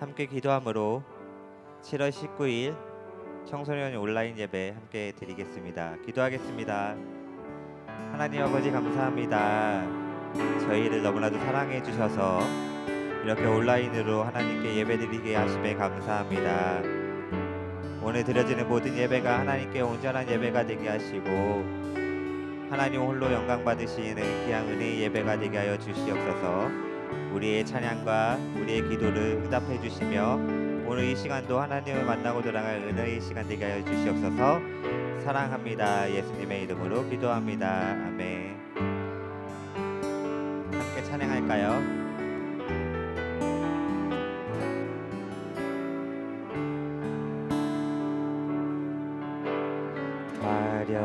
함께 기도함으로 7월 19일 청소년 온라인 예배 함께 드리겠습니다. 기도하겠습니다. 하나님 아버지 감사합니다. 저희를 너무나도 사랑해 주셔서 이렇게 온라인으로 하나님께 예배드리게 하심에 감사합니다. 오늘 드려지는 모든 예배가 하나님께 온전한 예배가 되게 하시고 하나님 홀로 영광 받으시는 귀한 은혜의 예배가 되게 하여 주시옵소서. 우리의 찬양과 우리의 기도를 응답해 주시며 오늘 이 시간도 하나님을 만나고 돌아갈 은혜의 시간 되게 하여 주시옵소서. 사랑합니다. 예수님의 이름으로 기도합니다. 아멘. 함께 찬양할까요?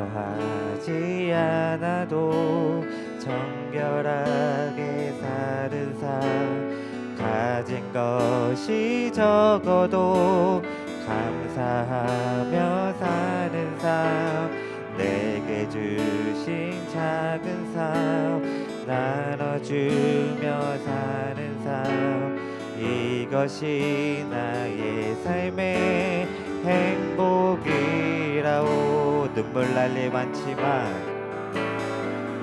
화려하지 않아도 정결하게 사는 삶, 가진 것이 적어도 감사하며 사는 삶, 내게 주신 작은 삶 나눠주며 사는 삶, 이것이 나의 삶의 행복이라오. 눈물 날 일 많지만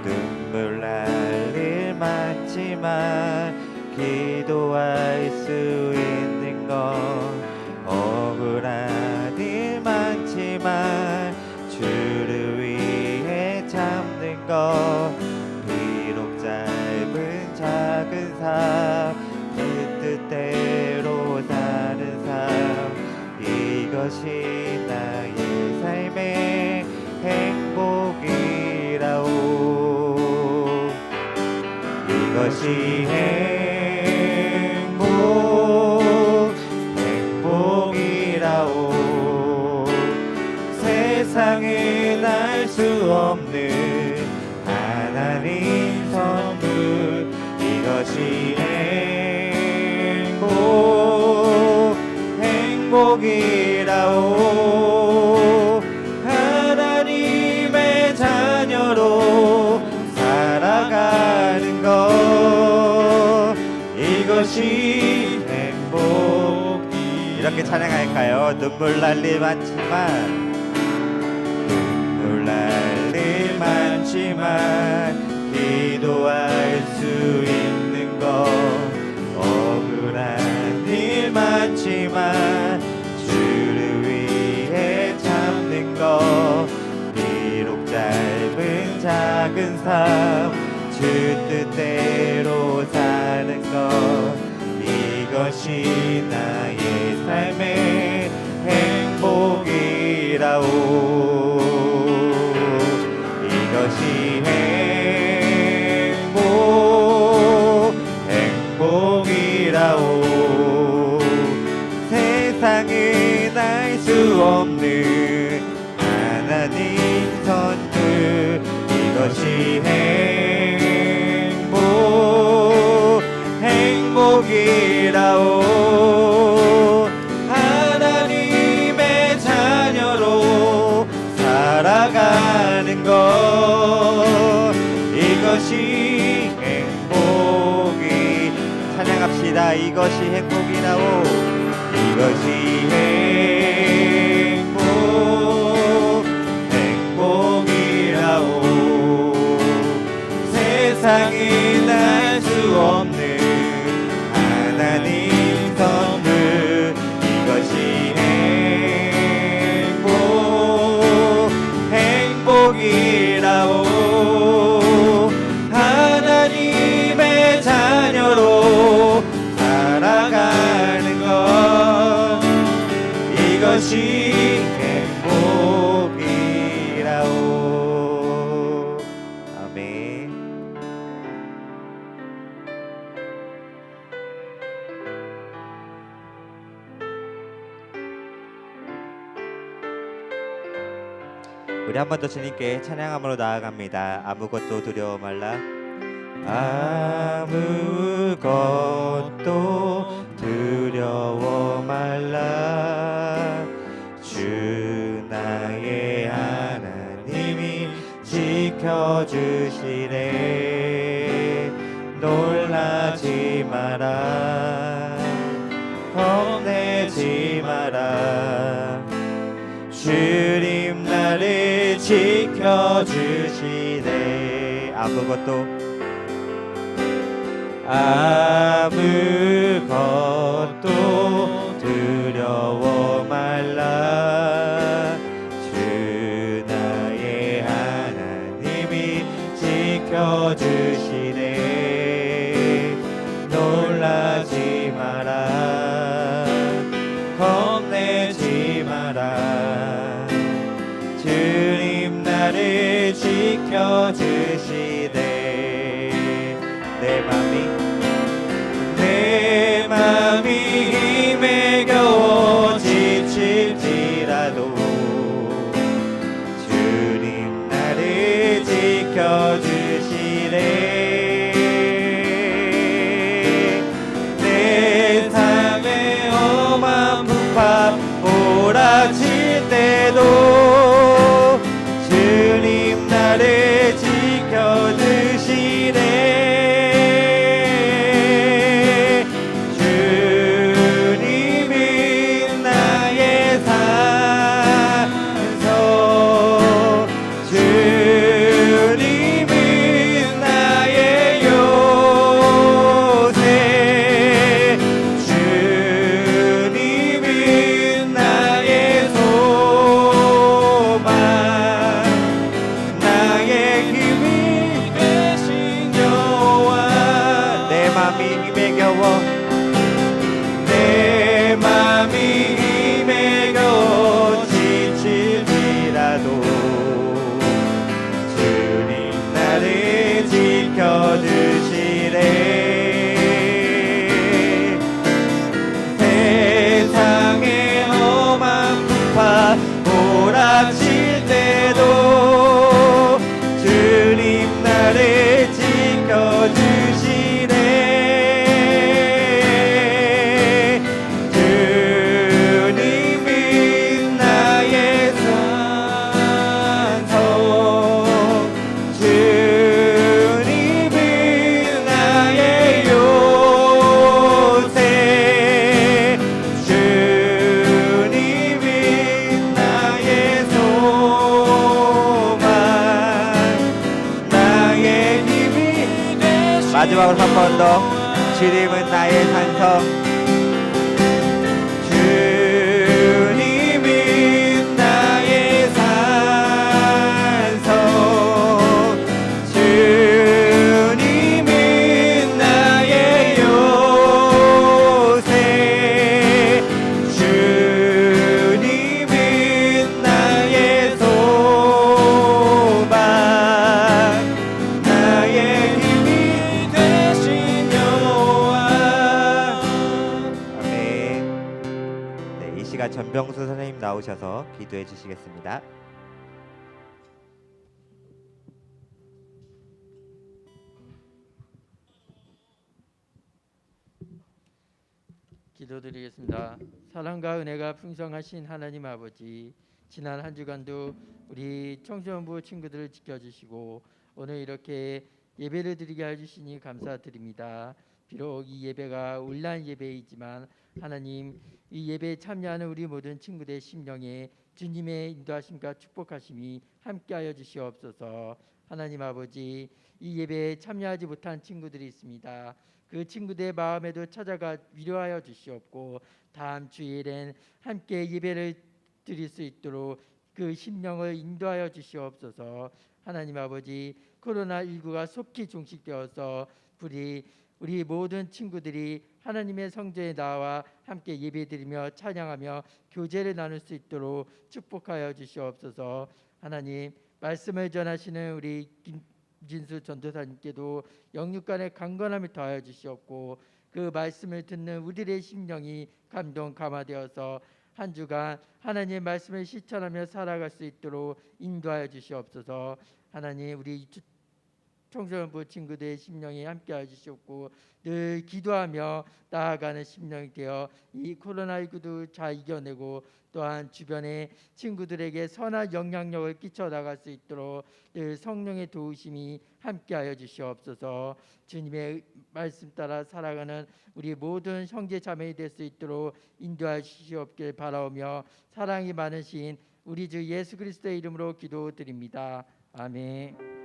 눈물 날 일 많지만 기도할 수 있는 건 억울한 일 많지만 주를 위해 참는 것, 비록 짧은 작은 삶 그 뜻대로 사는 삶, 이것이 나의 삶의 행복이라오. 이것이 행복이라오. 세상에 알 수 없는 하나님 선물, 이것이 행복이라오. 하나님의 자녀로 살아가는 것, 이것이 행복. 이렇게 찬양할까요? 눈물 날 일 많지만 눈물 날 일 많지만 기도할 수 있는 것, 억울한 일 많지만 주를 위해 참는 것, 비록 짧은 작은 삶 주 뜻대로 사는 것, 이것이 나의 삶의 행복이라오. 이것이 행복이라오. 세상에 알 수 없는 하나님 선물, 이것이 행복이라오. 하나님의 자녀로 살아가는 것, 이것이 행복이. 찬양합시다. 이것이 행복이라오. 이것이 행복이라오. 세상에 알 수 없는 하나님 선물, 이것이 행복이라오. 하나님의 자녀로 살아가는 것, 이것이 행복이라오. 아멘. 우리 한 번 더 주님께 찬양함으로 나아갑니다. 아무것도 두려워 말라. 아무것도 두려워 말라. 주 나의 하나님이 지켜주시네. 놀라지 마라. 겁내지 마라. 주님 나를 지켜주시네. 아무것도 두려워 말라. 주 나의 하나님이 지켜주시네. 놀라지 마라. 겁내지 마라. 주님 나를 지켜주시네. 내 맘이 힘에 겨워 지칠지라도 주님 나를 지켜주시네. 내 삶에 험한 풍파 몰아칠 때도 주님 나를 지켜주시네. 내 맘이 힘에 겨워 지칠지라도 주님 나를 지켜주시네. 세상에 험한 풍파 몰아칠 때도 주님 나를 지켜주시네. 마지막으로 한 번 더. 주님은 나의 산성. 주님은 나의 산성. 주님은 나의 요새. 주님은 나의 소망. 나의 전병수 선생님 나오셔서 기도해 주시겠습니다. 기도드리겠습니다. 사랑과 은혜가 풍성하신 하나님 아버지, 지난 한 주간도 우리 청소년부 친구들을 지켜주시고 오늘 이렇게 예배를 드리게 해주시니 감사드립니다. 비록 이 예배가 온라인 예배이지만 하나님, 이 예배에 참여하는 우리 모든 친구들의 심령에 주님의 인도하심과 축복하심이 함께하여 주시옵소서. 하나님 아버지, 이 예배에 참여하지 못한 친구들이 있습니다. 그 친구들의 마음에도 찾아가 위로하여 주시옵고 다음 주일엔 함께 예배를 드릴 수 있도록 그 심령을 인도하여 주시옵소서. 하나님 아버지, 코로나19가 속히 종식되어서 우리 모든 친구들이 하나님의 성전에 나와 함께 예배드리며 찬양하며 교제를 나눌 수 있도록 축복하여 주시옵소서. 하나님, 말씀을 전하시는 우리 김진수 전도사님께도 영육간의 강건함을 더하여 주시옵고 그 말씀을 듣는 우리의 심령이 감동 감화되어서 한 주간 하나님의 말씀을 실천하며 살아갈 수 있도록 인도하여 주시옵소서. 하나님, 우리 청소년부 친구들의 심령이 함께해 주셨고 늘 기도하며 나아가는 심령이 되어 이 코로나19도 잘 이겨내고 또한 주변의 친구들에게 선한 영향력을 끼쳐 나갈 수 있도록 늘 성령의 도우심이 함께하여 주시옵소서. 주님의 말씀 따라 살아가는 우리 모든 형제 자매이 될 수 있도록 인도하여 주시옵길 바라오며 사랑이 많으신 우리 주 예수 그리스도의 이름으로 기도드립니다. 아멘.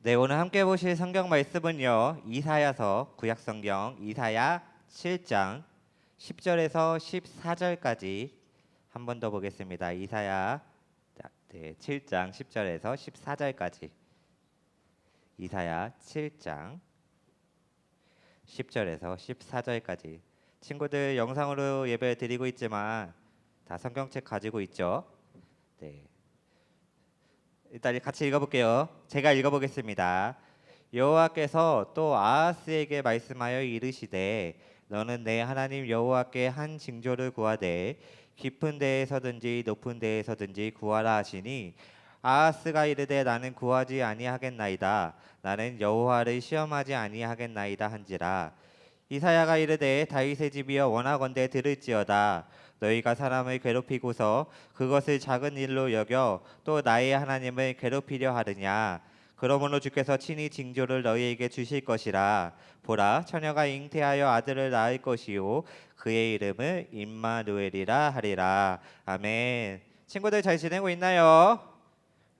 네, 오늘 함께 보실 성경 말씀은요. 이사야서 구약성경 이사야 7장 10절에서 14절까지 한 번 더 보겠습니다. 이사야 7장 10절에서 14절까지. 이사야 7장 10절에서 14절까지. 친구들 영상으로 예배 드리고 있지만 다 성경책 가지고 있죠? 네. 일단 같이 읽어볼게요. 제가 읽어보겠습니다. 여호와께서 또 아하스에게 말씀하여 이르시되 너는 내 하나님 여호와께 한 징조를 구하되 깊은 데에서든지 높은 데에서든지 구하라 하시니 아하스가 이르되 나는 구하지 아니하겠나이다. 나는 여호와를 시험하지 아니하겠나이다 한지라. 이사야가 이르되 다윗의 집이여 원하건대 들을지어다. 너희가 사람을 괴롭히고서 그것을 작은 일로 여겨 또 나의 하나님을 괴롭히려 하느냐. 그러므로 주께서 친히 징조를 너희에게 주실 것이라. 보라, 처녀가 잉태하여 아들을 낳을 것이요 그의 이름을 임마누엘이라 하리라. 아멘. 친구들 잘 지내고 있나요?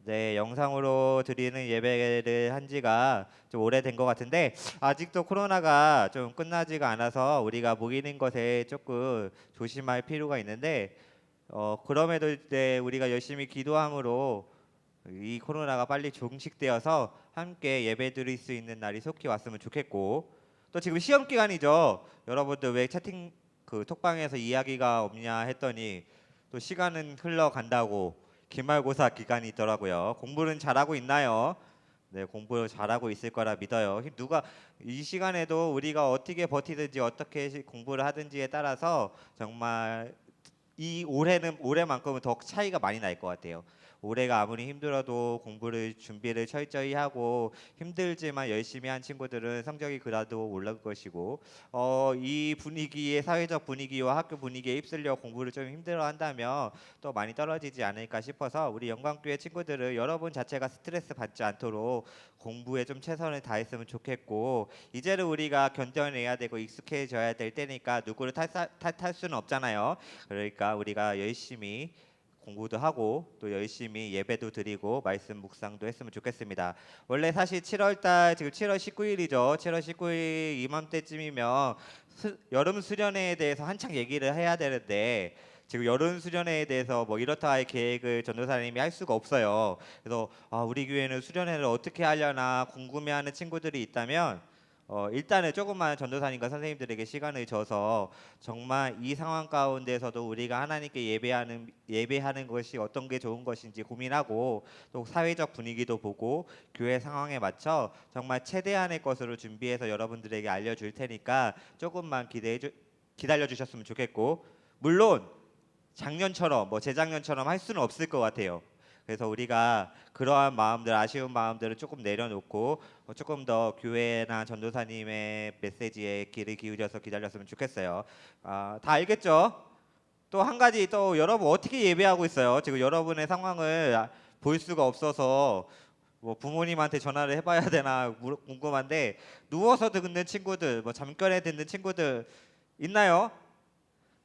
네, 영상으로 드리는 예배를 한 지가 좀 오래된 것 같은데 아직도 코로나가 좀 끝나지가 않아서 우리가 모이는 것에 조금 조심할 필요가 있는데 그럼에도 이제 우리가 열심히 기도함으로 이 코로나가 빨리 종식되어서 함께 예배 드릴 수 있는 날이 속히 왔으면 좋겠고, 또 지금 시험 기간이죠. 여러분들 왜 채팅 톡방에서 이야기가 없냐 했더니 또 시간은 흘러간다고 기말고사 기간이 있더라고요. 공부는 잘하고 있나요? 네, 공부 잘하고 있을 거라 믿어요. 누가 이 시간에도 우리가 어떻게 버티든지 어떻게 공부를 하든지에 따라서 정말 이 올해만큼은 더 차이가 많이 날 것 같아요. 올해가 아무리 힘들어도 공부를 준비를 철저히 하고 힘들지만 열심히 한 친구들은 성적이 그래도 올라갈 것이고 이 분위기에 사회적 분위기와 학교 분위기에 휩쓸려 공부를 좀 힘들어한다면 또 많이 떨어지지 않을까 싶어서 우리 영광교회 친구들은 여러분 자체가 스트레스 받지 않도록 공부에 좀 최선을 다했으면 좋겠고, 이제는 우리가 견뎌내야 되고 익숙해져야 될 때니까 누구를 탓할 수는 없잖아요. 그러니까 우리가 열심히 공부도 하고 또 열심히 예배도 드리고 말씀 묵상도 했으면 좋겠습니다. 원래 사실 7월달 지금 7월 19일이죠. 7월 19일 이맘때쯤이면 여름 수련회에 대해서 한창 얘기를 해야 되는데 지금 여름 수련회에 대해서 뭐 이렇다 할 계획을 전도사님이 할 수가 없어요. 그래서 우리 교회는 수련회를 어떻게 하려나 궁금해하는 친구들이 있다면 일단은 조금만 전도사님과 선생님들에게 시간을 줘서 정말 이 상황 가운데서도 우리가 하나님께 예배하는 것이 어떤 게 좋은 것인지 고민하고 또 사회적 분위기도 보고 교회 상황에 맞춰 정말 최대한의 것으로 준비해서 여러분들에게 알려줄 테니까 조금만 기다려 주셨으면 좋겠고, 물론 작년처럼 재작년처럼 할 수는 없을 것 같아요. 그래서 우리가 그러한 마음들, 아쉬운 마음들을 조금 내려놓고 조금 더 교회나 전도사님의 메시지에 귀를 기울여서 기다렸으면 좋겠어요. 다 알겠죠? 또 한 가지, 또 여러분 어떻게 예배하고 있어요? 지금 여러분의 상황을 볼 수가 없어서 부모님한테 전화를 해봐야 되나 궁금한데, 누워서 듣는 친구들, 잠결에 듣는 친구들 있나요?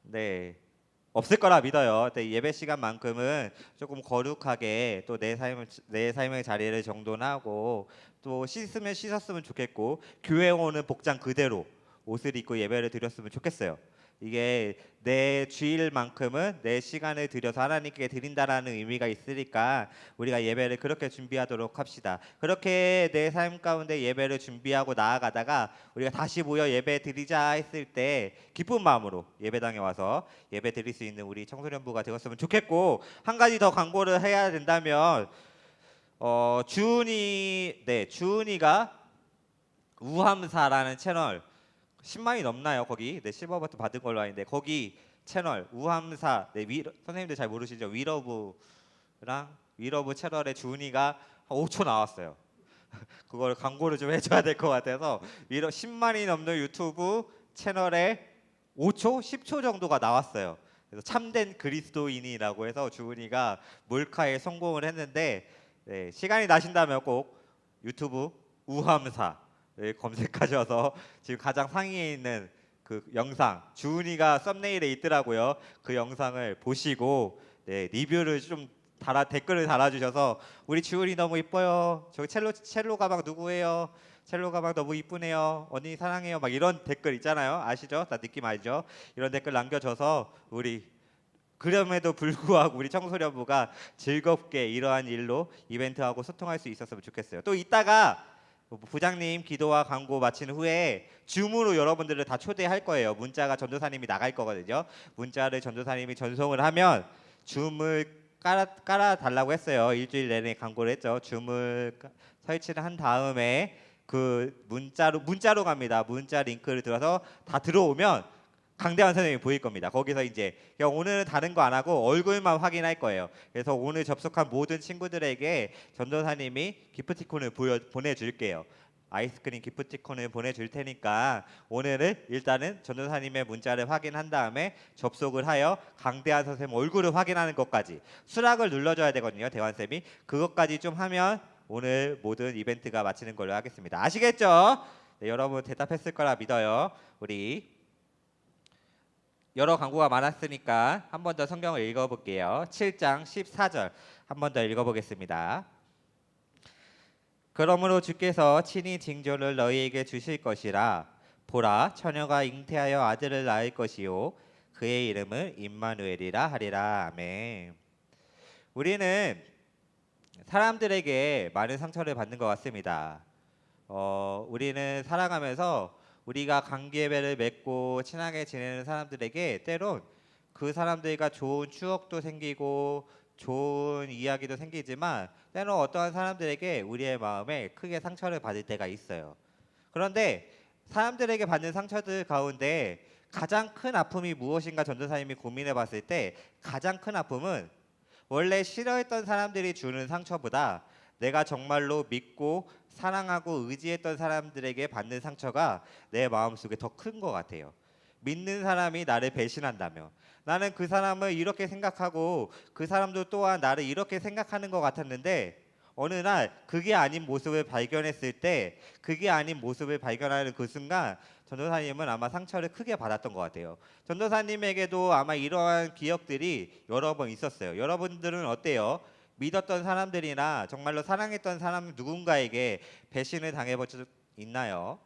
네. 없을 거라 믿어요. 예배 시간만큼은 조금 거룩하게 또 내 삶의 자리를 정돈하고 또 씻으면 씻었으면 좋겠고, 교회 오는 복장 그대로 옷을 입고 예배를 드렸으면 좋겠어요. 이게 내 주일만큼은 내 시간을 들여서 하나님께 드린다라는 의미가 있으니까 우리가 예배를 그렇게 준비하도록 합시다. 그렇게 내 삶 가운데 예배를 준비하고 나아가다가 우리가 다시 모여 예배 드리자 했을 때 기쁜 마음으로 예배당에 와서 예배 드릴 수 있는 우리 청소년부가 되었으면 좋겠고, 한 가지 더 광고를 해야 된다면 주은이가 우함사라는 채널 10만이 넘나요? 거기 실버 버튼 받은 걸로 아는데 거기 채널 우함사 선생님들 잘 모르시죠? 위러브 채널에 주은이가 한 5초 나왔어요. 그걸 광고를 좀 해줘야 될 것 같아서 10만이 넘는 유튜브 채널에 5초, 10초 정도가 나왔어요. 그래서 참된 그리스도인이라고 해서 주은이가 몰카에 성공을 했는데 시간이 나신다면 꼭 유튜브 우함사 검색하셔서 지금 가장 상위에 있는 그 영상 주은이가 썸네일에 있더라고요. 그 영상을 보시고 리뷰를 좀 댓글을 달아주셔서 우리 주은이 너무 이뻐요. 저기 첼로 가방 누구예요? 첼로 가방 너무 이쁘네요. 언니 사랑해요. 막 이런 댓글 있잖아요. 아시죠? 다 느낌 알죠? 이런 댓글 남겨줘서 그럼에도 불구하고 우리 청소년부가 즐겁게 이러한 일로 이벤트하고 소통할 수 있었으면 좋겠어요. 또 이따가 부장님 기도와 광고 마친 후에 줌으로 여러분들을 다 초대할 거예요. 문자가 전도사님이 나갈 거거든요. 문자를 전도사님이 전송을 하면 줌을 깔아 달라고 했어요. 일주일 내내 광고를 했죠. 줌을 설치를 한 다음에 그 문자로 갑니다. 문자 링크를 들어서 다 들어오면 강대환 선생님이 보일 겁니다. 거기서 이제 오늘은 다른 거 안 하고 얼굴만 확인할 거예요. 그래서 오늘 접속한 모든 친구들에게 전도사님이 기프티콘을 보내줄게요. 아이스크림 기프티콘을 보내줄 테니까 오늘은 일단은 전도사님의 문자를 확인한 다음에 접속을 하여 강대환 선생님 얼굴을 확인하는 것까지 수락을 눌러줘야 되거든요. 대환쌤이 그것까지 좀 하면 오늘 모든 이벤트가 마치는 걸로 하겠습니다. 아시겠죠? 네, 여러분 대답했을 거라 믿어요. 우리 여러 광고가 많았으니까 한 번 더 성경을 읽어볼게요. 7장 14절 한 번 더 읽어보겠습니다. 그러므로 주께서 친히 징조를 너희에게 주실 것이라. 보라, 처녀가 잉태하여 아들을 낳을 것이요 그의 이름을 임마누엘이라 하리라. 아멘. 우리는 사람들에게 많은 상처를 받는 것 같습니다. 우리는 살아가면서 우리가 관계를 맺고 친하게 지내는 사람들에게 때론 그 사람들과 좋은 추억도 생기고 좋은 이야기도 생기지만 때론 어떠한 사람들에게 우리의 마음에 크게 상처를 받을 때가 있어요. 그런데 사람들에게 받는 상처들 가운데 가장 큰 아픔이 무엇인가 전도사님이 고민해 봤을 때 가장 큰 아픔은 원래 싫어했던 사람들이 주는 상처보다 내가 정말로 믿고 사랑하고 의지했던 사람들에게 받는 상처가 내 마음속에 더 큰 것 같아요. 믿는 사람이 나를 배신한다며 나는 그 사람을 이렇게 생각하고 그 사람도 또한 나를 이렇게 생각하는 것 같았는데 어느 날 그게 아닌 모습을 발견했을 때 그게 아닌 모습을 발견하는 그 순간 전도사님은 아마 상처를 크게 받았던 것 같아요. 전도사님에게도 아마 이러한 기억들이 여러 번 있었어요. 여러분들은 어때요? 믿었던 사람들이나 정말로 사랑했던 사람 누군가에게 배신을 당해본 적 있나요?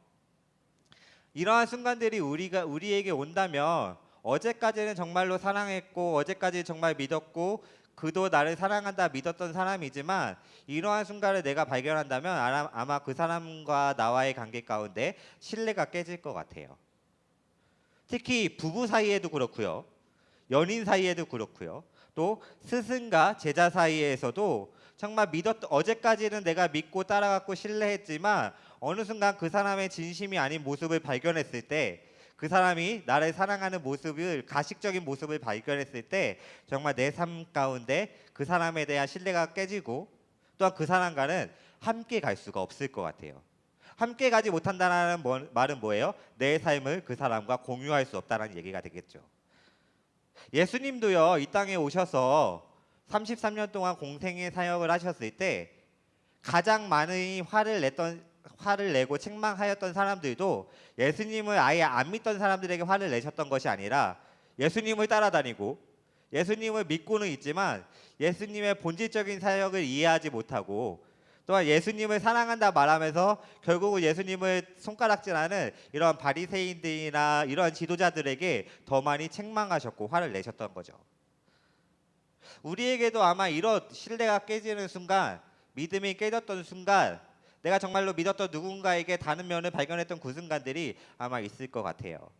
이러한 순간들이 우리에게 온다면 어제까지는 정말로 사랑했고 어제까지 정말 믿었고 그도 나를 사랑한다 믿었던 사람이지만 이러한 순간을 내가 발견한다면 아마 그 사람과 나와의 관계 가운데 신뢰가 깨질 것 같아요. 특히 부부 사이에도 그렇고요. 연인 사이에도 그렇고요. 또 스승과 제자 사이에서도 정말 어제까지는 내가 믿고 따라갔고 신뢰했지만 어느 순간 그 사람의 진심이 아닌 모습을 발견했을 때 그 사람이 나를 사랑하는 모습을 가식적인 모습을 발견했을 때 정말 내 삶 가운데 그 사람에 대한 신뢰가 깨지고 또한 그 사람과는 함께 갈 수가 없을 것 같아요. 함께 가지 못한다는 말은 뭐예요? 내 삶을 그 사람과 공유할 수 없다는 얘기가 되겠죠. 예수님도요 이 땅에 오셔서 33년 동안 공생의 사역을 하셨을 때 가장 많이 화를 내고 책망하였던 사람들도 예수님을 아예 안 믿던 사람들에게 화를 내셨던 것이 아니라 예수님을 따라다니고 예수님을 믿고는 있지만 예수님의 본질적인 사역을 이해하지 못하고 또한 예수님을 사랑한다 말하면서 결국은 예수님을 손가락질하는 이런 바리새인들이나 이런 지도자들에게 더 많이 책망하셨고 화를 내셨던 거죠. 우리에게도 아마 이런 신뢰가 깨지는 순간, 믿음이 깨졌던 순간, 내가 정말로 믿었던 누군가에게 다른 면을 발견했던 그 순간들이 아마 있을 것 같아요.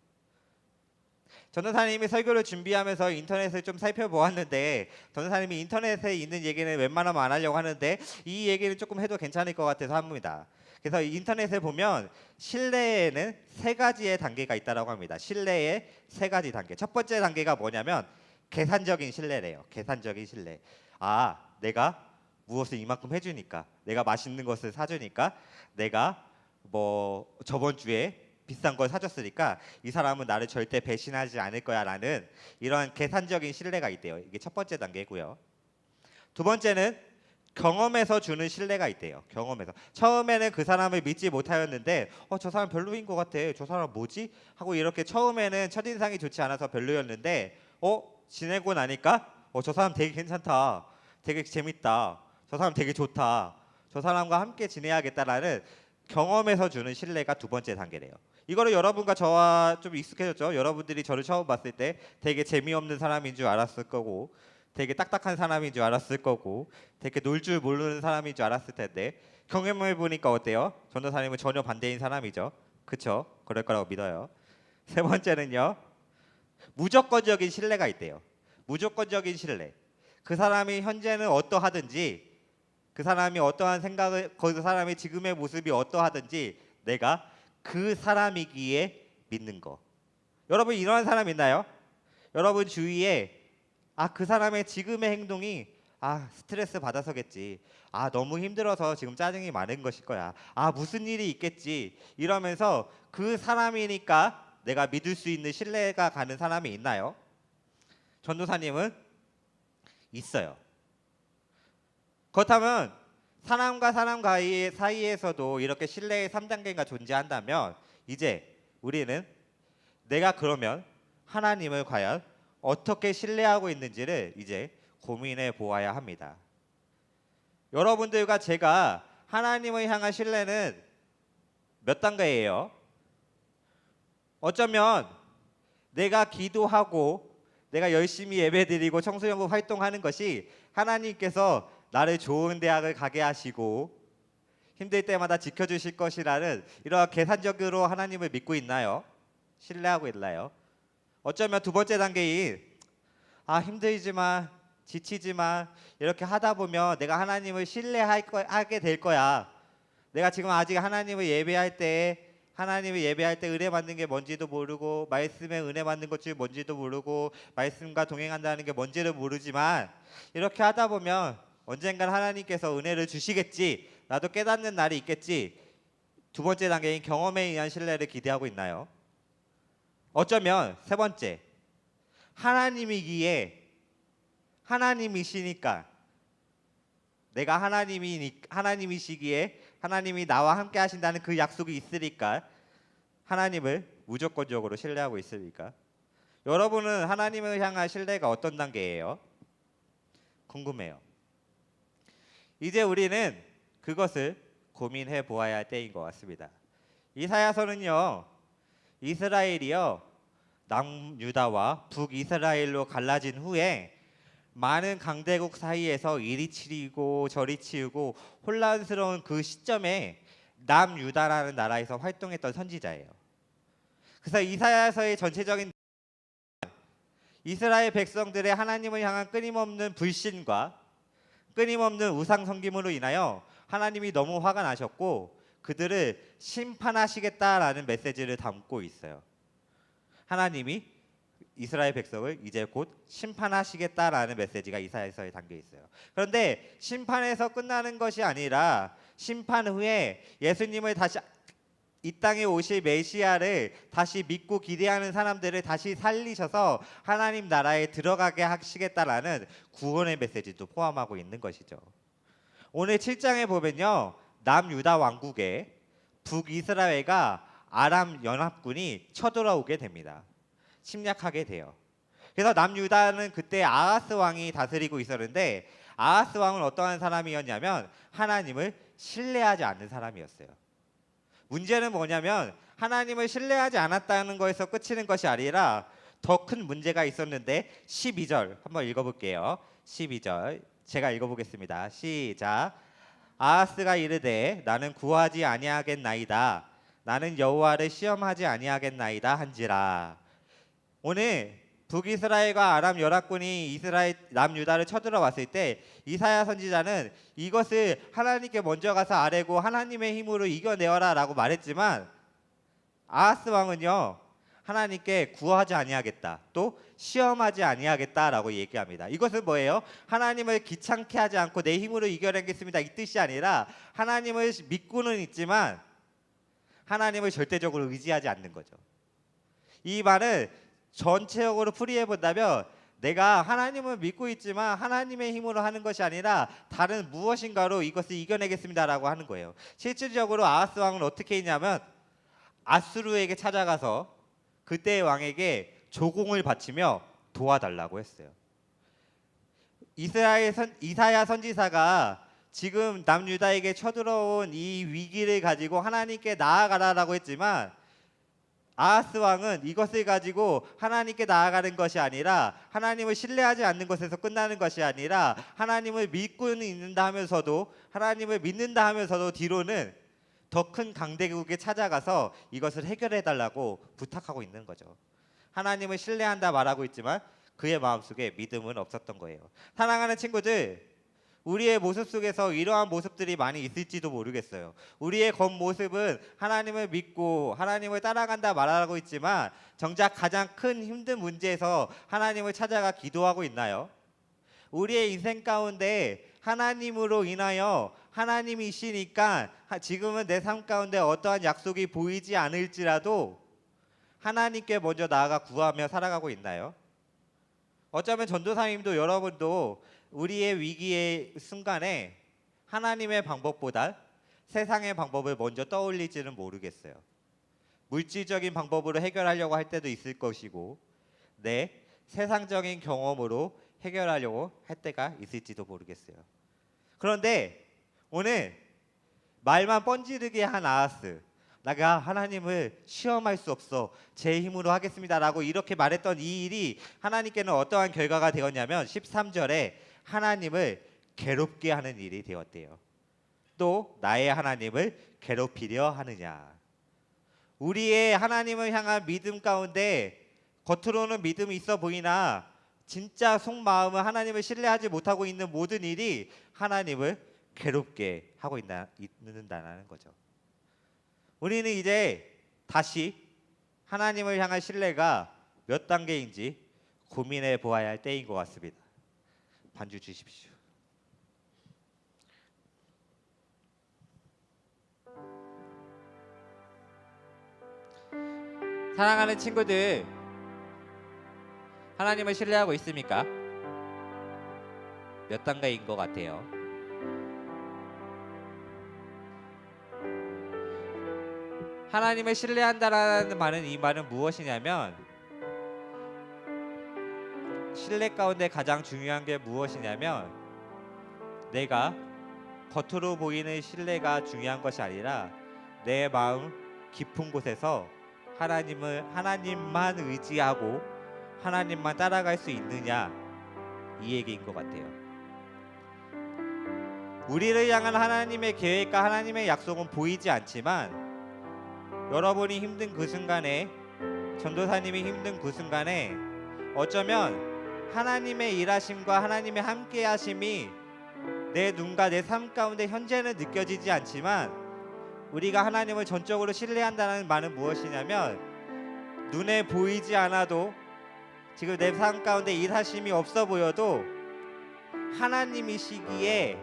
전도사님이 설교를 준비하면서 인터넷을 좀 살펴보았는데 전도사님이 인터넷에 있는 얘기는 웬만하면 안 하려고 하는데 이 얘기는 조금 해도 괜찮을 것 같아서 합니다. 그래서 인터넷에 보면 신뢰에는 세 가지의 단계가 있다고 합니다. 신뢰의 세 가지 단계. 첫 번째 단계가 뭐냐면 계산적인 신뢰래요. 계산적인 신뢰. 아, 내가 무엇을 이만큼 해주니까, 내가 맛있는 것을 사주니까, 내가 뭐 저번 주에 비싼 걸 사줬으니까 이 사람은 나를 절대 배신하지 않을 거야라는 이런 계산적인 신뢰가 있대요. 이게 첫 번째 단계고요. 두 번째는 경험에서 주는 신뢰가 있대요. 경험에서 처음에는 그 사람을 믿지 못하였는데 저 사람 별로인 것 같아. 저 사람 뭐지? 하고 이렇게 처음에는 첫인상이 좋지 않아서 별로였는데 지내고 나니까 저 사람 되게 괜찮다. 되게 재밌다. 저 사람 되게 좋다. 저 사람과 함께 지내야겠다라는 경험에서 주는 신뢰가 두 번째 단계래요. 이거를 여러분과 저와 좀 익숙해졌죠. 여러분들이 저를 처음 봤을 때 되게 재미없는 사람인 줄 알았을 거고 되게 딱딱한 사람인 줄 알았을 거고 되게 놀 줄 모르는 사람인 줄 알았을 텐데 경험해 보니까 어때요? 전도사님은 전혀 반대인 사람이죠. 그쵸? 그럴 거라고 믿어요. 세 번째는요. 무조건적인 신뢰가 있대요. 무조건적인 신뢰. 그 사람이 현재는 어떠하든지 그 사람이 어떠한 생각을 그 사람의 지금의 모습이 어떠하든지 내가 그 사람이기에 믿는 거. 여러분 이런 사람 있나요? 여러분 주위에 그 사람의 지금의 행동이 스트레스 받아서겠지. 너무 힘들어서 지금 짜증이 많은 것일 거야. 무슨 일이 있겠지. 이러면서 그 사람이니까 내가 믿을 수 있는 신뢰가 가는 사람이 있나요? 전도사님은 있어요. 그렇다면 사람과 사람 사이에서도 이렇게 신뢰의 3단계가 존재한다면 이제 우리는 내가 그러면 하나님을 과연 어떻게 신뢰하고 있는지를 이제 고민해 보아야 합니다. 여러분들과 제가 하나님을 향한 신뢰는 몇 단계예요? 어쩌면 내가 기도하고 내가 열심히 예배드리고 청소년부 활동하는 것이 하나님께서 나를 좋은 대학을 가게 하시고 힘들 때마다 지켜주실 것이라는 이러한 계산적으로 하나님을 믿고 있나요? 신뢰하고 있나요? 어쩌면 두 번째 단계인 힘들지만 지치지만 이렇게 하다 보면 내가 하나님을 신뢰하게 될 거야. 내가 지금 아직 하나님을 예배할 때 은혜 받는 게 뭔지도 모르고 말씀에 은혜 받는 것이 뭔지도 모르고 말씀과 동행한다는 게 뭔지를 모르지만 이렇게 하다 보면 언젠간 하나님께서 은혜를 주시겠지. 나도 깨닫는 날이 있겠지. 두 번째 단계인 경험에 의한 신뢰를 기대하고 있나요? 어쩌면 세 번째 하나님이시니까 내가 하나님이시기에 하나님이 나와 함께 하신다는 그 약속이 있으니까 하나님을 무조건적으로 신뢰하고 있으니까 여러분은 하나님을 향한 신뢰가 어떤 단계예요? 궁금해요. 이제 우리는 그것을 고민해 보아야 할 때인 것 같습니다. 이사야서는요. 이스라엘이요. 남유다와 북이스라엘로 갈라진 후에 많은 강대국 사이에서 이리 치리고 저리 치우고 혼란스러운 그 시점에 남유다라는 나라에서 활동했던 선지자예요. 그래서 이사야서의 전체적인 이스라엘 백성들의 하나님을 향한 끊임없는 불신과 끊임없는 우상 섬김으로 인하여 하나님이 너무 화가 나셨고 그들을 심판하시겠다라는 메시지를 담고 있어요. 하나님이 이스라엘 백성을 이제 곧 심판하시겠다라는 메시지가 이사야서에 담겨 있어요. 그런데 심판에서 끝나는 것이 아니라 심판 후에 예수님을 다시 이 땅에 오실 메시아를 다시 믿고 기대하는 사람들을 다시 살리셔서 하나님 나라에 들어가게 하시겠다라는 구원의 메시지도 포함하고 있는 것이죠. 오늘 7장에 보면요. 남유다 왕국에 북이스라엘과 아람 연합군이 쳐들어오게 됩니다. 침략하게 돼요. 그래서 남유다는 그때 아하스 왕이 다스리고 있었는데 아하스 왕은 어떠한 사람이었냐면 하나님을 신뢰하지 않는 사람이었어요. 문제는 뭐냐면 하나님을 신뢰하지 않았다는 거에서 끝이는 것이 아니라 더 큰 문제가 있었는데 12절 한번 읽어볼게요. 12절 제가 읽어보겠습니다. 시작. 아하스가 이르되 나는 구하지 아니하겠나이다. 나는 여호와를 시험하지 아니하겠나이다 한지라. 오늘 북이스라엘과 아람 연합군이 이스라엘 남유다를 쳐들어왔을 때 이사야 선지자는 이것을 하나님께 먼저 가서 아뢰고 하나님의 힘으로 이겨내어라라고 말했지만 아하스 왕은요 하나님께 구하지 아니하겠다, 또 시험하지 아니하겠다라고 얘기합니다. 이것은 뭐예요? 하나님을 귀찮게 하지 않고 내 힘으로 이겨내겠습니다 이 뜻이 아니라 하나님을 믿고는 있지만 하나님을 절대적으로 의지하지 않는 거죠. 이 말은 전체적으로 풀이해 본다면 내가 하나님을 믿고 있지만 하나님의 힘으로 하는 것이 아니라 다른 무엇인가로 이것을 이겨내겠습니다라고 하는 거예요. 실질적으로 아하스 왕은 어떻게 했냐면 아수르에게 찾아가서 그때의 왕에게 조공을 바치며 도와달라고 했어요. 이사야 선지사가 지금 남유다에게 쳐들어온 이 위기를 가지고 하나님께 나아가라라고 했지만 아하스 왕은 이것을 가지고 하나님께 나아가는 것이 아니라 하나님을 신뢰하지 않는 것에서 끝나는 것이 아니라 하나님을 믿고는 있는다 하면서도 하나님을 믿는다 하면서도 뒤로는 더 큰 강대국에 찾아가서 이것을 해결해 달라고 부탁하고 있는 거죠. 하나님을 신뢰한다 말하고 있지만 그의 마음속에 믿음은 없었던 거예요. 사랑하는 친구들, 우리의 모습 속에서 이러한 모습들이 많이 있을지도 모르겠어요. 우리의 겉모습은 하나님을 믿고 하나님을 따라간다 말하고 있지만 정작 가장 큰 힘든 문제에서 하나님을 찾아가 기도하고 있나요? 우리의 인생 가운데 하나님으로 인하여 하나님이시니까 지금은 내 삶 가운데 어떠한 약속이 보이지 않을지라도 하나님께 먼저 나아가 구하며 살아가고 있나요? 어쩌면 전도사님도 여러분도 우리의 위기의 순간에 하나님의 방법보다 세상의 방법을 먼저 떠올릴지는 모르겠어요. 물질적인 방법으로 해결하려고 할 때도 있을 것이고 내 세상적인 경험으로 해결하려고 할 때가 있을지도 모르겠어요. 그런데 오늘 말만 뻔지르게 한 아하스, 내가 하나님을 시험할 수 없어 제 힘으로 하겠습니다라고 이렇게 말했던 이 일이 하나님께는 어떠한 결과가 되었냐면 13절에 하나님을 괴롭게 하는 일이 되었대요. 또 나의 하나님을 괴롭히려 하느냐. 우리의 하나님을 향한 믿음 가운데 겉으로는 믿음이 있어 보이나 진짜 속마음은 하나님을 신뢰하지 못하고 있는 모든 일이 하나님을 괴롭게 하고 있는다는 거죠. 우리는 이제 다시 하나님을 향한 신뢰가 몇 단계인지 고민해 보아야 할 때인 것 같습니다. 반주 주십시오. 사랑하는 친구들, 하나님을 신뢰하고 있습니까? 몇 단계인 것 같아요? 하나님을 신뢰한다라는 말은 이 말은 무엇이냐면 신뢰 가운데 가장 중요한 게 무엇이냐면 내가 겉으로 보이는 신뢰가 중요한 것이 아니라 내 마음 깊은 곳에서 하나님만 의지하고 하나님만 따라갈 수 있느냐, 이 얘기인 것 같아요. 우리를 향한 하나님의 계획과 하나님의 약속은 보이지 않지만 여러분이 힘든 그 순간에, 전도사님이 힘든 그 순간에 어쩌면 하나님의 일하심과 하나님의 함께하심이 내 눈과 내 삶 가운데 현재는 느껴지지 않지만 우리가 하나님을 전적으로 신뢰한다는 말은 무엇이냐면 눈에 보이지 않아도 지금 내 삶 가운데 일하심이 없어 보여도 하나님이시기에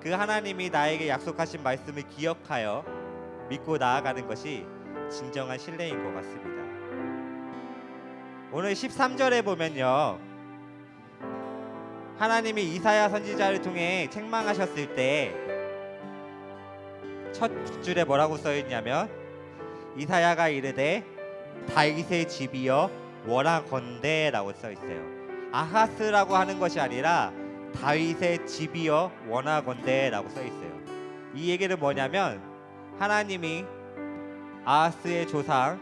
그 하나님이 나에게 약속하신 말씀을 기억하여 믿고 나아가는 것이 진정한 신뢰인 것 같습니다. 오늘 13절에 보면요, 하나님이 이사야 선지자를 통해 책망하셨을 때 첫 줄에 뭐라고 써있냐면 이사야가 이르되 다윗의 집이여 원하건대 라고 써있어요. 아하스라고 하는 것이 아니라 다윗의 집이여 원하건대 라고 써있어요. 이 얘기는 뭐냐면 하나님이 아하스의 조상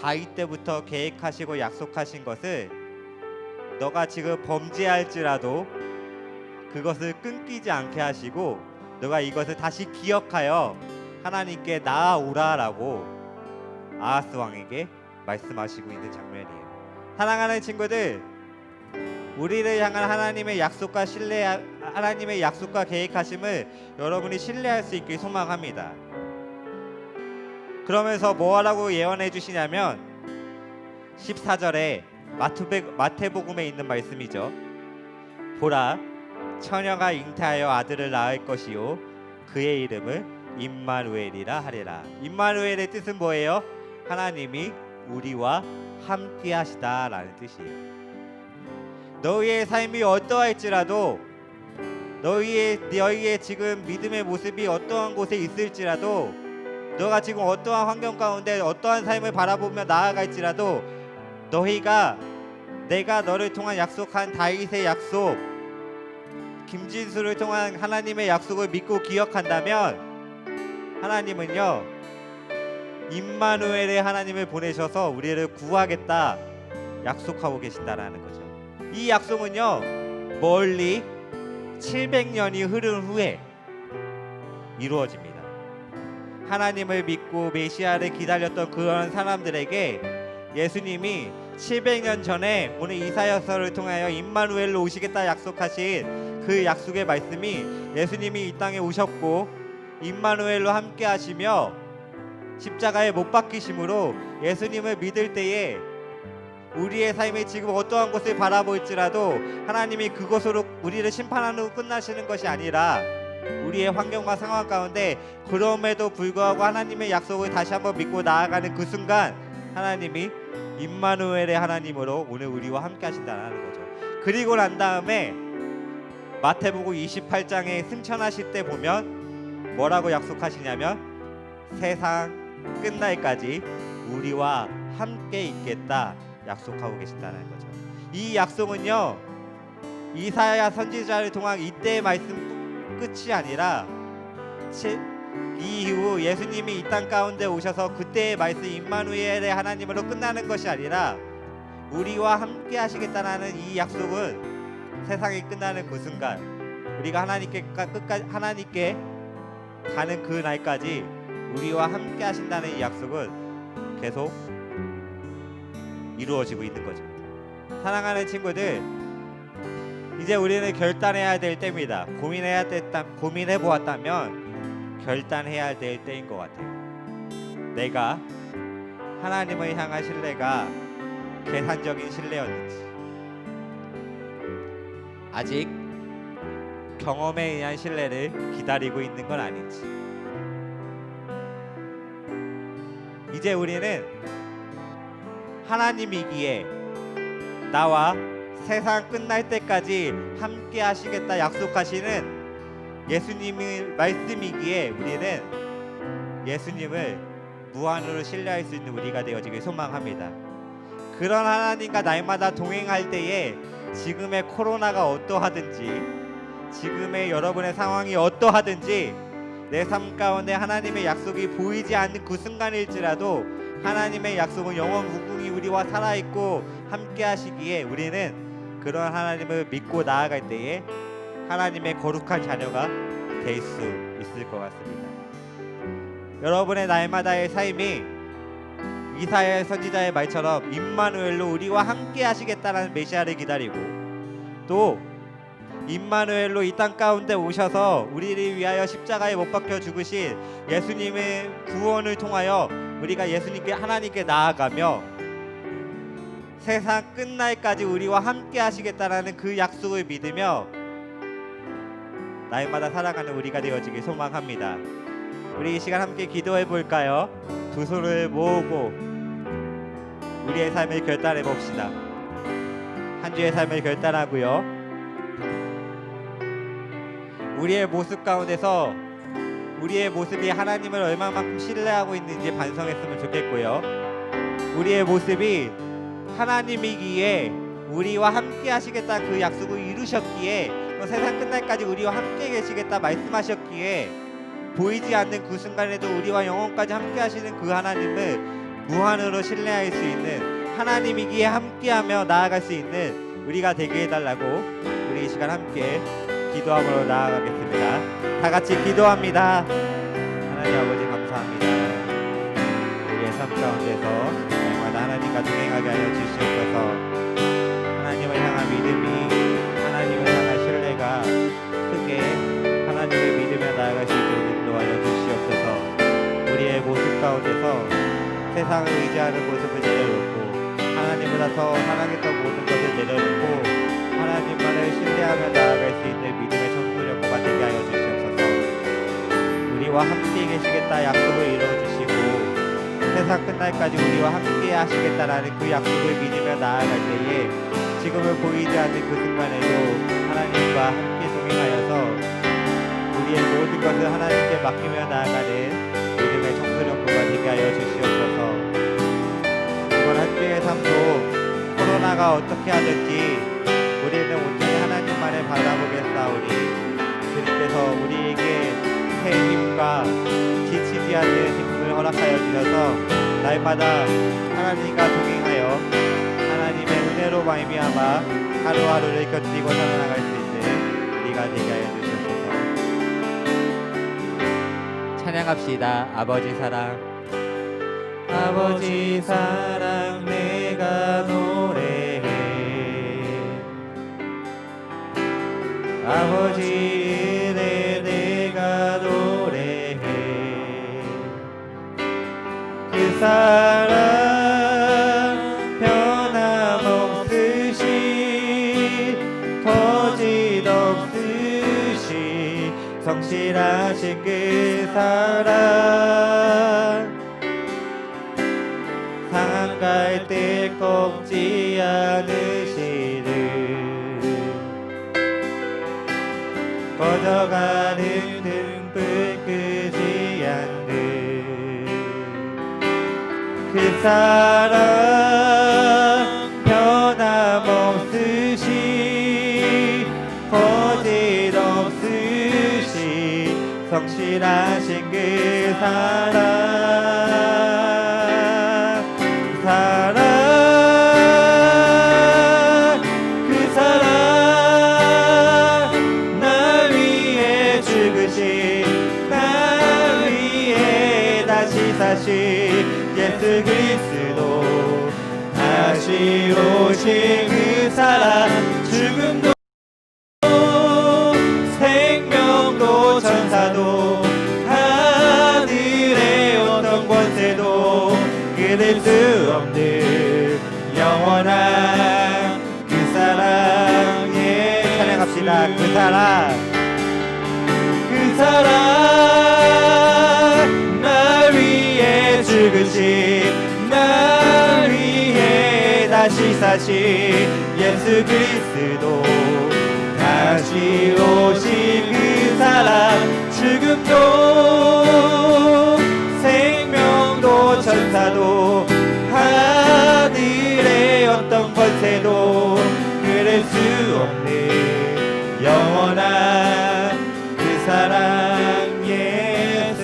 다윗 때부터 계획하시고 약속하신 것을 너가 지금 범죄할지라도 그것을 끊기지 않게 하시고 너가 이것을 다시 기억하여 하나님께 나아오라라고 아하스 왕에게 말씀하시고 있는 장면이에요. 사랑하는 친구들, 우리를 향한 하나님의 약속과 하나님의 약속과 계획하심을 여러분이 신뢰할 수 있길 소망합니다. 그러면서 뭐라고 예언해 주시냐면 14절에 마태복음에 있는 말씀이죠. 보라, 처녀가 잉태하여 아들을 낳을 것이요 그의 이름을 임마누엘이라 하리라. 임마누엘의 뜻은 뭐예요? 하나님이 우리와 함께 하시다라는 뜻이에요. 너희의 삶이 어떠할지라도, 너희의 지금 믿음의 모습이 어떠한 곳에 있을지라도, 너가 지금 어떠한 환경 가운데 어떠한 삶을 바라보며 나아갈지라도, 너희가 내가 너를 통한 약속한 다윗의 약속, 김진수를 통한 하나님의 약속을 믿고 기억한다면 하나님은요 임마누엘의 하나님을 보내셔서 우리를 구하겠다 약속하고 계신다라는 거죠. 이 약속은요 멀리 700년이 흐른 후에 이루어집니다. 하나님을 믿고 메시아를 기다렸던 그런 사람들에게 예수님이 700년 전에 오늘 이사야서를 통하여 임마누엘로 오시겠다 약속하신 그 약속의 말씀이 예수님이 이 땅에 오셨고 임마누엘로 함께 하시며 십자가에 못 박히심으로 예수님을 믿을 때에 우리의 삶이 지금 어떠한 곳을 바라볼지라도 하나님이 그곳으로 우리를 심판하는 후 끝나시는 것이 아니라 우리의 환경과 상황 가운데 그럼에도 불구하고 하나님의 약속을 다시 한번 믿고 나아가는 그 순간 하나님이 임마누엘의 하나님으로 오늘 우리와 함께 하신다는 거죠. 그리고 난 다음에 마태복음 28장에 승천하실 때 보면 뭐라고 약속하시냐면 세상 끝날까지 우리와 함께 있겠다 약속하고 계신다는 거죠. 이 약속은요 이사야 선지자를 통한 이때의 말씀 끝이 아니라 이후 예수님이 이 땅 가운데 오셔서 그때의 말씀 임마누엘의 하나님으로 끝나는 것이 아니라 우리와 함께 하시겠다라는 이 약속은 세상이 끝나는 그 순간 우리가 하나님께 가는 그 날까지 우리와 함께 하신다는 이 약속은 계속 이루어지고 있는 거죠. 사랑하는 친구들, 이제 우리는 결단해야 될 때입니다. 고민해 보았다면 결단해야 될 때인 것 같아요. 내가 하나님을 향한 신뢰가 계산적인 신뢰였는지, 아직 경험에 의한 신뢰를 기다리고 있는 건 아닌지. 이제 우리는 하나님이기에 나와 세상 끝날 때까지 함께 하시겠다 약속하시는 예수님의 말씀이기에 우리는 예수님을 무한으로 신뢰할 수 있는 우리가 되어지길 소망합니다. 그런 하나님과 날마다 동행할 때에 지금의 코로나가 어떠하든지, 지금의 여러분의 상황이 어떠하든지 내 삶 가운데 하나님의 약속이 보이지 않는 그 순간일지라도 하나님의 약속은 영원 무궁히 우리와 살아있고 함께 하시기에 우리는 그런 하나님을 믿고 나아갈 때에 하나님의 거룩한 자녀가 될 수 있을 것 같습니다. 여러분의 날마다의 삶이 이사야 선지자의 말처럼 임마누엘로 우리와 함께 하시겠다는 메시아를 기다리고, 또 임마누엘로 이 땅 가운데 오셔서 우리를 위하여 십자가에 못 박혀 죽으신 예수님의 구원을 통하여 우리가 예수님께 하나님께 나아가며 세상 끝날까지 우리와 함께 하시겠다라는 그 약속을 믿으며 날마다 살아가는 우리가 되어지길 소망합니다. 우리 이 시간 함께 기도해 볼까요? 두 손을 모으고 우리의 삶을 결단해 봅시다. 한 주의 삶을 결단하고요. 우리의 모습 가운데서 우리의 모습이 하나님을 얼마만큼 신뢰하고 있는지 반성했으면 좋겠고요. 우리의 모습이 하나님이기에 우리와 함께 하시겠다 그 약속을 이루셨기에 또 세상 끝날까지 우리와 함께 계시겠다 말씀하셨기에 보이지 않는 그 순간에도 우리와 영원까지 함께 하시는 그 하나님을 무한으로 신뢰할 수 있는 하나님이기에 함께하며 나아갈 수 있는 우리가 되게 해달라고 우리 이 시간 함께 기도함으로 나아가겠습니다. 다 같이 기도합니다. 하나님 아버지 감사합니다. 우리의 삶 가운데서 날마다 하나님과 동행하게 하여 주시옵소서. 하나님을 향한 믿음이, 하나님을 향한 신뢰가 크게 하나님을 믿으며 나아갈 수 있도록 인도하여 주시옵소서. 우리의 모습 가운데서 세상을 의지하는 모습을 내려놓고 하나님보다 더 사랑했던 모든 것을 내려놓고 하나님만을 신뢰하며 나아갈 수 있는 믿음의 청소년부가 되게 하여 주시옵소서. 우리와 함께 계시겠다 약속을 이루어주시고 세상 끝날까지 우리와 함께 하시겠다라는 그 약속을 믿으며 나아갈 때에 지금은 보이지 않는 그 순간에도 하나님과 함께 동행하여서 우리의 모든 것을 하나님께 맡기며 나아가는 믿음의 청소년부가 되게 하여 주시옵소서. 이번 한 주의 삶도 코로나가 어떻게 하든지 우리는 온전히 하나님만을 바라보겠사오니 주님께서 우리에게 새 힘과 지치지 않는 힘을 허락하여 주셔서 날마다 하나님과 동행하여 하나님의 은혜로 말미암아 하루하루를 견디고 살아나갈 수 있는 우리가 되게 하여 주시옵소서. 찬양합시다. 아버지 사랑, 아버지 사랑 내가 노래해. 아버지 은혜 내가 노래해. 그 사랑 변함없으시 거짓없으시 성실하신 그 사랑 상한 갈대 꺾지 않으시는 꺼져가는 등불 끄지 않는 그 사랑 변함없으시 거짓없으시 성실하신 그 사랑 그 사랑 날 위해 죽으신 날 위해 다시 사신 예수 그리스도 다시 오신 그 사랑 죽음도 생명도 천사도 하늘의 어떤 권세도 끊을 수 없는 영원한 그 사랑에 찬양합시다. 그 사랑 날 위해 죽으신 날 위해 다시 사신 예수 그리스도 다시 오신 그 사랑 죽음도 생명도 천사도 하늘의 어떤 권세도 끊을 수 없는 영원한 그 사랑 예수.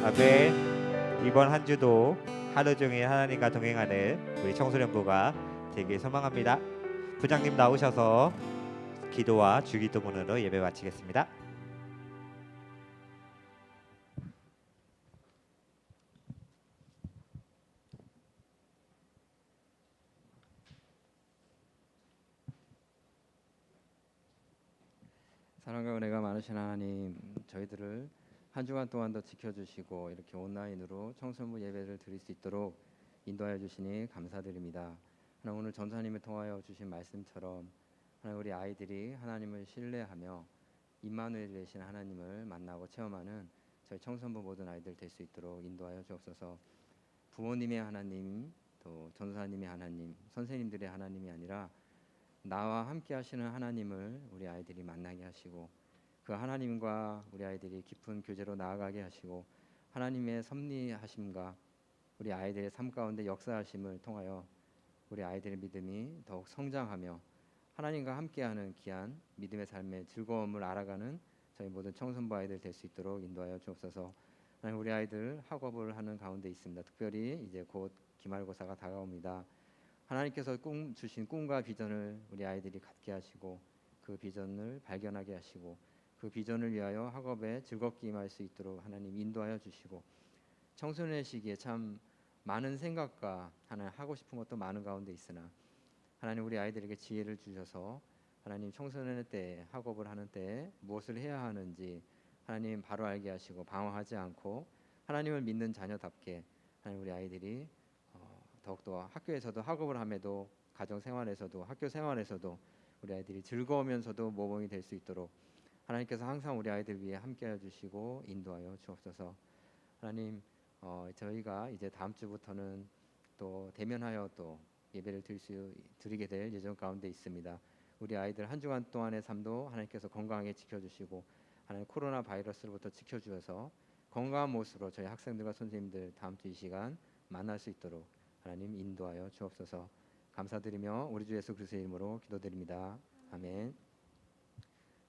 아멘. 이번 한 주도 하루 종일 하나님과 동행하는 우리 청소년부가 되길 소망합니다. 부장님 나오셔서 기도와 주기도문으로 예배 마치겠습니다. 사랑과 은혜가 많으신 하나님, 저희들을 한 주간 동안 더 지켜주시고 이렇게 온라인으로 청소년부 예배를 드릴 수 있도록 인도하여 주시니 감사드립니다. 하나님, 오늘 전사님을 통하여 주신 말씀처럼 하나님, 우리 아이들이 하나님을 신뢰하며 임마누엘 되신 하나님을 만나고 체험하는 저희 청소년부 모든 아이들 될 수 있도록 인도하여 주옵소서. 부모님의 하나님, 또 전사님의 하나님, 선생님들의 하나님이 아니라 나와 함께 하시는 하나님을 우리 아이들이 만나게 하시고 그 하나님과 우리 아이들이 깊은 교제로 나아가게 하시고 하나님의 섭리하심과 우리 아이들의 삶 가운데 역사하심을 통하여 우리 아이들의 믿음이 더욱 성장하며 하나님과 함께하는 귀한 믿음의 삶의 즐거움을 알아가는 저희 모든 청소년부 아이들 될 수 있도록 인도하여 주옵소서. 하나님, 우리 아이들 학업을 하는 가운데 있습니다. 특별히 이제 곧 기말고사가 다가옵니다. 하나님께서 주신 꿈과 비전을 우리 아이들이 갖게 하시고 그 비전을 발견하게 하시고 그 비전을 위하여 학업에 즐겁게 임할 수 있도록 하나님 인도하여 주시고 청소년의 시기에 참 많은 생각과 하나님 하고 싶은 것도 많은 가운데 있으나 하나님 우리 아이들에게 지혜를 주셔서 하나님 청소년 때 학업을 하는 때 무엇을 해야 하는지 하나님 바로 알게 하시고 방황하지 않고 하나님을 믿는 자녀답게 하나님 우리 아이들이 더욱더 학교에서도 학업을 함에도 가정 생활에서도 학교 생활에서도 우리 아이들이 즐거우면서도 모범이 될 수 있도록 하나님께서 항상 우리 아이들 위해 함께해 주시고 인도하여 주옵소서. 하나님 저희가 이제 다음 주부터는 또 대면하여 또 예배를 드리게 될 예정 가운데 있습니다. 우리 아이들 한 주간 동안의 삶도 하나님께서 건강하게 지켜주시고 하나님 코로나 바이러스로부터 지켜주셔서 건강한 모습으로 저희 학생들과 선생님들 다음 주 이 시간 만날 수 있도록 하나님 인도하여 주옵소서. 감사드리며 우리 주 예수 그리스도의 이름으로 기도드립니다. 아멘.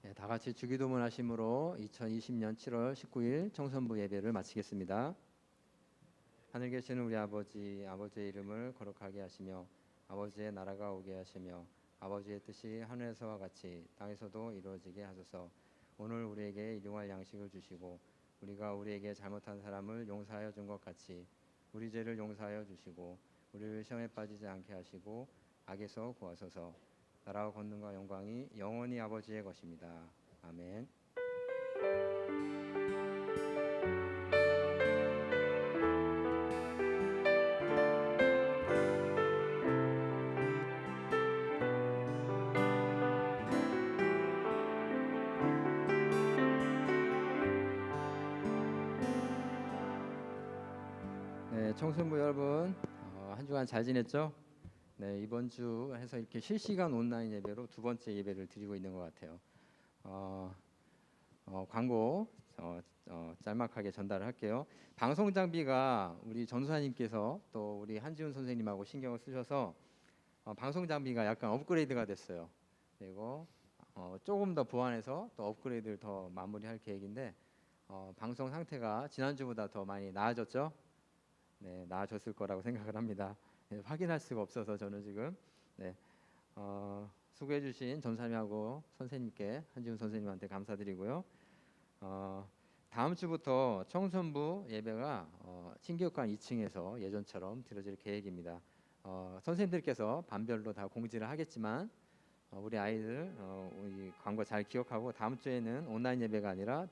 네, 다 같이 주기도문 하심으로 2020년 7월 19일 청선부 예배를 마치겠습니다. 하늘 계시는 우리 아버지, 아버지의 이름을 거룩하게 하시며 아버지의 나라가 오게 하시며 아버지의 뜻이 하늘에서와 같이 땅에서도 이루어지게 하소서. 오늘 우리에게 일용할 양식을 주시고 우리가 우리에게 잘못한 사람을 용서하여 준 것 같이 우리 죄를 용서하여 주시고 우리를 시험에 빠지지 않게 하시고 악에서 구하소서. 나라와 권능과 영광이 영원히 아버지의 것입니다. 아멘. 네, 청소년부 여러분 한 주간 잘 지냈죠? 네, 이번 주 해서 이렇게 실시간 온라인 예배로 두 번째 예배를 드리고 있는 것 같아요. 광고 짤막하게 전달을 할게요. 방송 장비가 우리 전수사님께서 또 우리 한지훈 선생님하고 신경을 쓰셔서 방송 장비가 약간 업그레이드가 됐어요. 그리고 조금 더 보완해서 또 업그레이드를 더 마무리할 계획인데 방송 상태가 지난주보다 더 많이 나아졌죠? 네, 나아졌을 거라고 생각을 합니다. 네, 확인할 수가 없어서 저는 지금 수고해주신 전사님하고 선생님께 한지훈 선생님한테 감사드리고요. 다음 주부터 청소년부 예배가 친교육관 2층에서 예전처럼 드려질 계획입니다. 선생님들께서 반별로 다 공지를 하겠지만 우리 아이들 이 광고 잘 기억하고 다음 주에는 온라인 예배가 아니라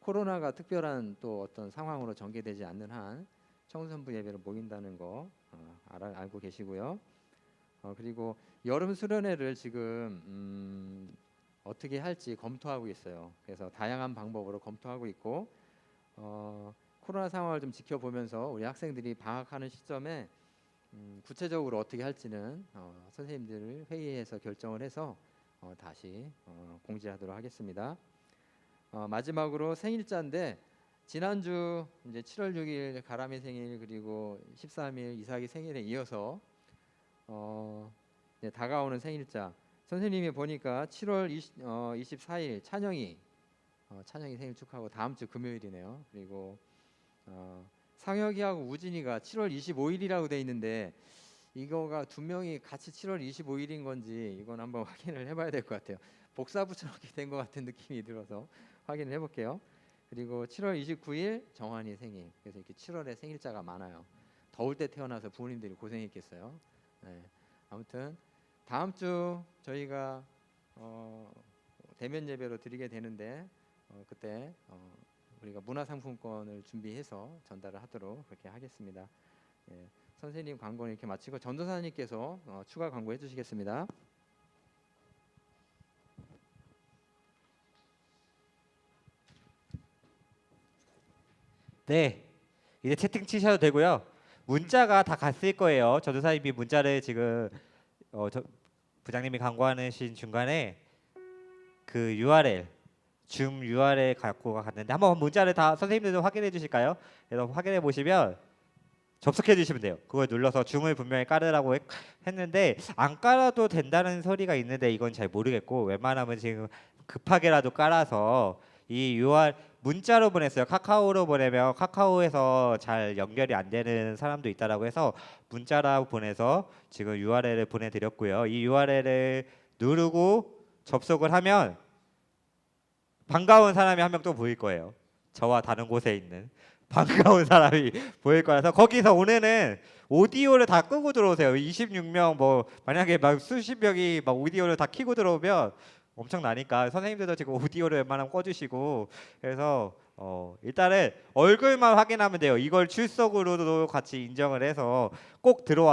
코로나가 특별한 또 어떤 상황으로 전개되지 않는 한 청소년부 예배로 모인다는 거 알고 계시고요. 그리고 여름 수련회를 지금 어떻게 할지 검토하고 있어요. 그래서 다양한 방법으로 검토하고 있고 코로나 상황을 좀 지켜보면서 우리 학생들이 방학하는 시점에 구체적으로 어떻게 할지는 선생님들 회의에서 결정을 해서 다시 공지하도록 하겠습니다. 마지막으로 생일자인데 지난주 이제 7월 6일 가람이 생일 그리고 13일 이삭이 생일에 이어서 이제 다가오는 생일자 선생님이 보니까 7월 24일 찬영이 생일 축하하고 다음 주 금요일이네요. 그리고 상혁이하고 우진이가 7월 25일이라고 돼 있는데 이거가 두 명이 같이 7월 25일인 건지 이건 한번 확인을 해봐야 될 것 같아요. 복사붙여놓게 된 것 같은 느낌이 들어서 확인을 해볼게요. 그리고 7월 29일 정환이 생일. 그래서 이렇게 7월에 생일자가 많아요. 더울 때 태어나서 부모님들이 고생했겠어요. 네. 아무튼 다음 주 저희가 대면 예배로 드리게 되는데 그때 우리가 문화상품권을 준비해서 전달을 하도록 그렇게 하겠습니다. 예, 선생님 광고는 이렇게 마치고 전도사님께서 추가 광고해 주시겠습니다. 네, 이제 채팅 치셔도 되고요. 문자가 다 갔을 거예요. 전도사님이 문자를 지금 부장님이 광고하신 중간에 그 URL 줌 URL 갖고 갔는데 한번 문자를 다 선생님들도 확인해 주실까요? 그래서 확인해 보시면 접속해 주시면 돼요. 그걸 눌러서 줌을 분명히 깔으라고 했는데 안 깔아도 된다는 소리가 있는데 이건 잘 모르겠고 웬만하면 지금 급하게라도 깔아서 이 URL 문자로 보냈어요. 카카오로 보내면 카카오에서 잘 연결이 안 되는 사람도 있다라고 해서 문자라고 보내서 지금 URL을 보내드렸고요. 이 URL을 누르고 접속을 하면 반가운 사람이 한 명 또 보일 거예요. 저와 다른 곳에 있는 반가운 사람이 보일 거라서 거기서 오늘은 오디오를 다 끄고 들어오세요. 26명 뭐 만약에 막 수십 명이 막 오디오를 다 켜고 들어오면 엄청나니까 선생님들도 지금 오디오를 웬만하면 꺼주시고 그래서 일단은 얼굴만 확인하면 돼요. 이걸 출석으로도 같이 인정을 해서 꼭 들어와.